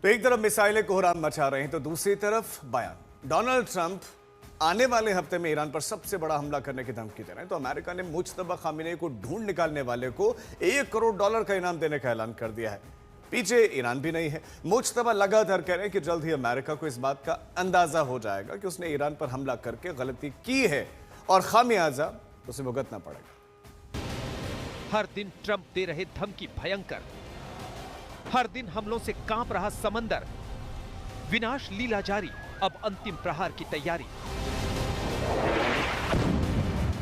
तो एक तरफ मिसाइलें कोहराम मचा रही हैं तो दूसरी तरफ बयान। डोनाल्ड ट्रंप आने वाले हफ्ते में ईरान पर सबसे बड़ा हमला करने की धमकी दे रहे हैं। तो अमेरिका ने मुज्तबा खामेनेई को ढूंढ निकालने वाले को $1 करोड़ का इनाम देने का ऐलान कर दिया है। पीछे ईरान भी नहीं है। मुज्तबा लगातार कह रहे हैं कि जल्द ही अमेरिका को इस बात का अंदाजा हो जाएगा कि उसने ईरान पर हमला करके गलती की है और खामियाजा उसे भुगतना पड़ेगा। हर दिन ट्रंप दे रहे धमकी भयंकर, हर दिन हमलों से कांप रहा समंदर, विनाश लीला जारी, अब अंतिम प्रहार की तैयारी।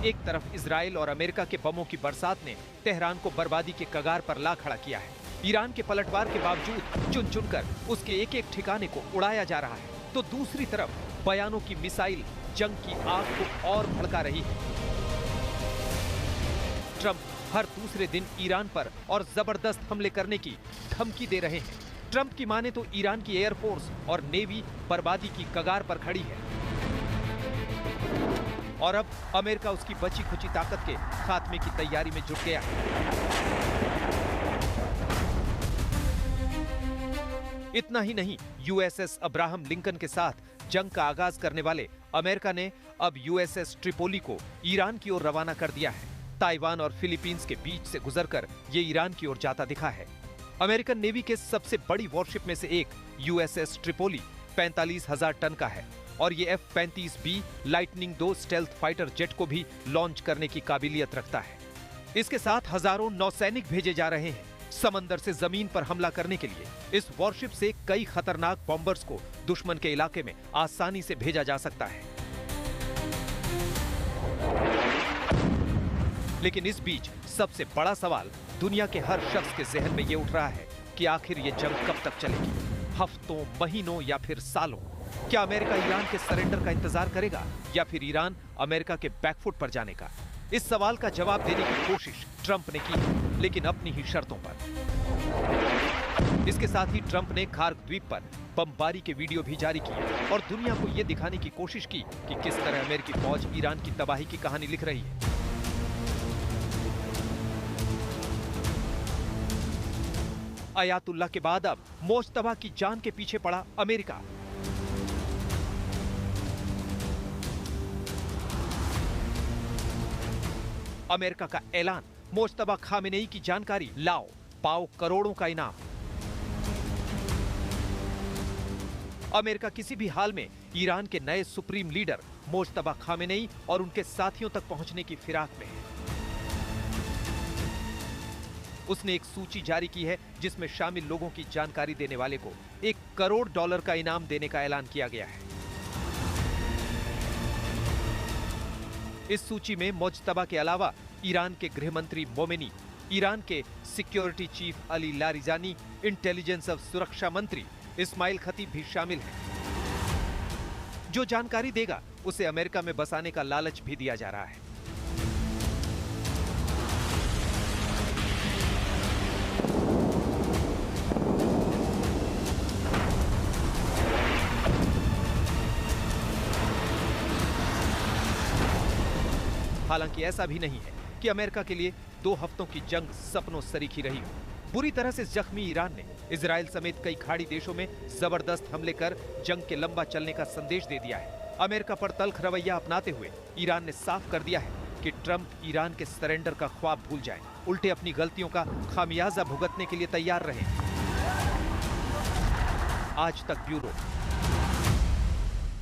एक तरफ इजराइल और अमेरिका के बमों की बरसात ने तेहरान को बर्बादी के कगार पर ला खड़ा किया है। ईरान के पलटवार के बावजूद चुन चुनकर उसके एक एक ठिकाने को उड़ाया जा रहा है, तो दूसरी तरफ बयानों की मिसाइल जंग की आग को और भड़का रही है। ट्रंप हर दूसरे दिन ईरान पर और जबरदस्त हमले करने की धमकी दे रहे हैं। ट्रंप की माने तो ईरान की एयरफोर्स और नेवी बर्बादी की कगार पर खड़ी है और अब अमेरिका उसकी बची खुची ताकत के खात्मे की तैयारी में जुट गया है। इतना ही नहीं, यूएसएस अब्राहम लिंकन के साथ जंग का आगाज करने वाले अमेरिका ने अब यूएसएस ट्रिपोली को ईरान की ओर रवाना कर दिया है। ताइवान और फिलीपींस के बीच से गुजरकर ये ईरान की ओर जाता दिखा है। अमेरिकन नेवी के सबसे बड़ी वॉरशिप में से एक यूएसएस ट्रिपोली 45,000 टन का है और ये F-35B lightning 2 stealth fighter jet को भी लॉन्च करने की काबिलियत रखता है। इसके साथ हजारों नौसैनिक भेजे जा रहे हैं समंदर से जमीन पर हमला करने के लिए। इस वॉरशिप से कई खतरनाक बॉम्बर्स को दुश्मन के इलाके में आसानी से भेजा जा सकता है। लेकिन इस बीच सबसे बड़ा सवाल दुनिया के हर शख्स के जहन में ये उठ रहा है कि आखिर ये जंग कब तक चलेगी? हफ्तों, महीनों या फिर सालों? क्या अमेरिका ईरान के सरेंडर का इंतजार करेगा या फिर ईरान अमेरिका के बैकफुट पर जाने का? इस सवाल का जवाब देने की कोशिश ट्रंप ने की, लेकिन अपनी ही शर्तों पर। इसके साथ ही ट्रंप ने खार्क द्वीप पर बमबारी के वीडियो भी जारी किए और दुनिया को यह दिखाने की कोशिश की कि किस तरह अमेरिकी फौज ईरान की तबाही की कहानी लिख रही है। अयातुल्लाह के बाद अब मोज्तबा की जान के पीछे पड़ा अमेरिका। अमेरिका का ऐलान, मोज्तबा खामेनेई की जानकारी लाओ, पाओ करोड़ों का इनाम। अमेरिका किसी भी हाल में ईरान के नए सुप्रीम लीडर मोज्तबा खामेनेई और उनके साथियों तक पहुंचने की फिराक में है। उसने एक सूची जारी की है जिसमें शामिल लोगों की जानकारी देने वाले को $1 करोड़ का इनाम देने का ऐलान किया गया है। इस सूची में मोज्तबा के अलावा ईरान के गृह मंत्री मोमेनी, ईरान के security chief Ali Larijani, intelligence और सुरक्षा मंत्री इस्माइल खतीब भी शामिल हैं। जो जानकारी देगा उसे अमेरिका में बसाने का लालच भी दिया जा रहा है। हालांकि ऐसा भी नहीं है कि अमेरिका के लिए 2 हफ्तों की जंग सपनों सरीखी रही हो। बुरी तरह से जख्मी ईरान ने इजराइल समेत कई खाड़ी देशों में जबरदस्त हमले कर जंग के लंबा चलने का संदेश दे दिया है। अमेरिका पर तल्ख रवैया अपनाते हुए ईरान ने साफ कर दिया है कि ट्रंप ईरान के सरेंडर का ख्वाब भूल जाए, उल्टे अपनी गलतियों का खामियाजा भुगतने के लिए तैयार रहे। आज तक ब्यूरो।